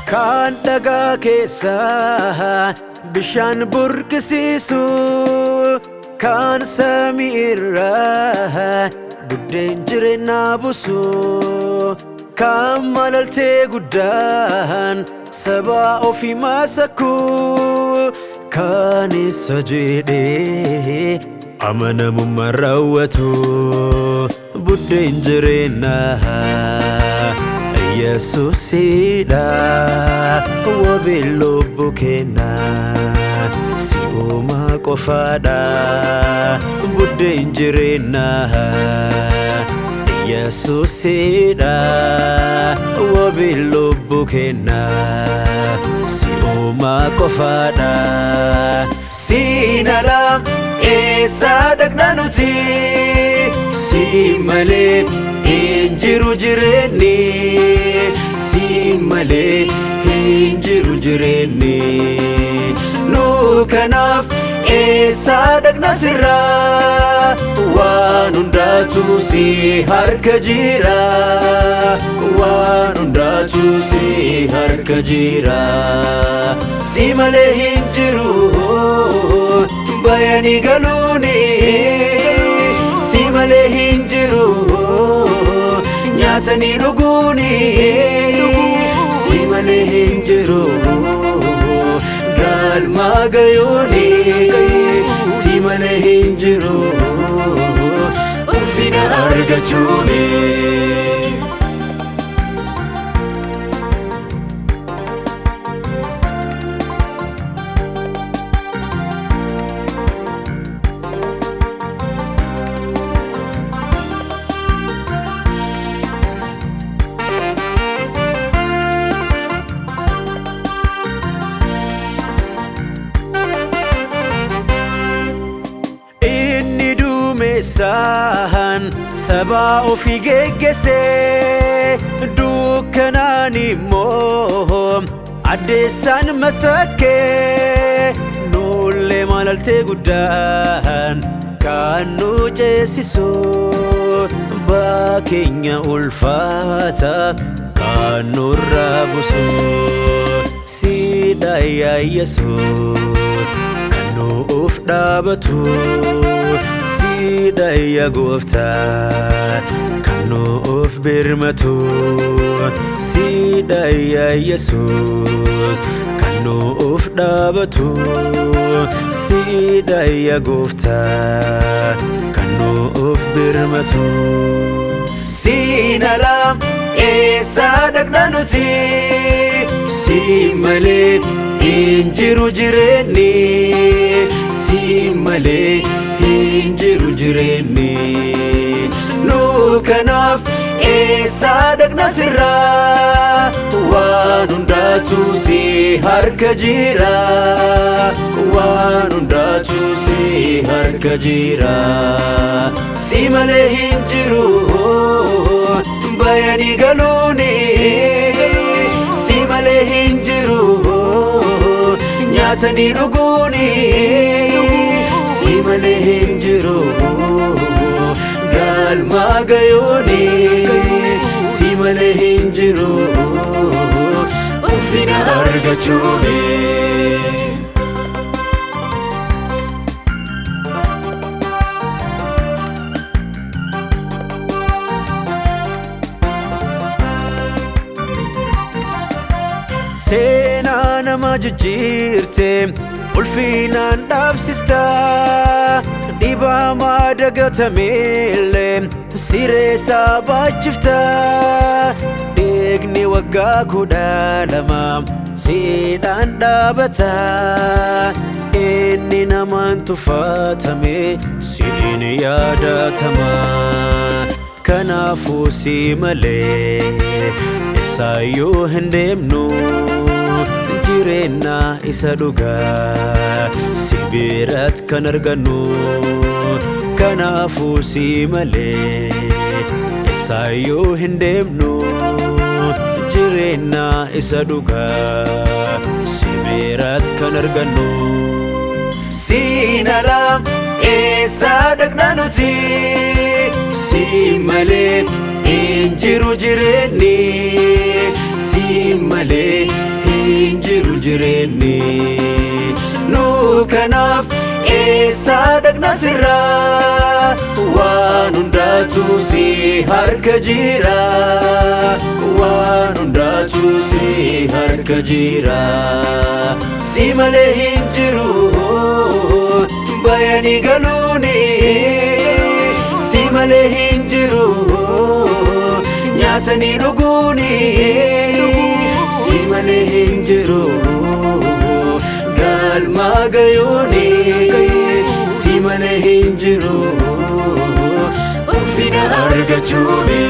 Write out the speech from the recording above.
Kan dagaa keessa bishaan burqisiisu, kan samii irraa buddeen jireenyaa buusu, kan malaltee guddaan saba ofii maasaku, kan isa jedhee amanamummaa raawwatu buddeen jireenyaa Yesuusidha wabii lubbuu keenyaa si'uma qofaadha buddeen jireenyaa Yesuusidha wabii lubbuu keenyaa si'uma qofaadha siinala eessa dhaqna nuti si malee hinjiru jireenyi si malee hinjiru jireenyi nu kanaaf eessa dhaqna sirraa waan hundaatu si harka jira waan hundaatu si harka jira si malee hinjiru bayanii galuuni si malee hinjiru nyaatanii dhuguuni si malee hinjiru galmaa gayuuni si malee hinjiru ulfina argachuuni. Saan saba ofii geggeessee dukkanaan immoo addeessaan masakkee nullee malaltee guddaan kan nu ceesisu bakkeenya ulfaata kan nurraa buusu siidha yaa Yesuus kan nuuf dhaabatu siidha yaa Gooftaa kan nuuf birmatu siidha yaa Yesuus kan nuuf dhaabatu siidha yaa Gooftaa kan nuuf birmatu siinala eessa dhaqna nuti si malee hinjiru jireenyi si malee hinjiru jireenyi nu kanaaf eessa dhaqna sirraa waan hundaatu si harka jira waan hundaatu si harka jira si malee hinjiru bayanii galuuni si malee hinjiru nyaatanii dhuguuni si malee hinjiru galmaa gayuuni si malee hinjiru ulfina argachuuni. Seenaa nama jijjiirte ulfinaan dhaabsista dhibamaa dagatameellee sireessaa baachifta dhiigni waggaa 12 siidhaan dhaabata inni namaan tuffatame siin yaadatama kanaafuu si malee eessaayyuu hin deemnu jireenya isa dhugaa si biratti kan argannu kanaafuu si malee eessaayyuu hin deemnu jireenya isa dhugaa si biratti kan argannu siinala eessa dhaqna nuti si malee hinjiru jireenyi si malee hinjiru jireenni nu kanaaf eessa dhaqna sirraa waan hundaatu si harka jira waan hundaatu si harka jira si malee hinjiru bayani galuni si malee hinjiru nyaatani dhuguni si malee hinjiru galma gayuni si malee hinjiru ulfina argachuuni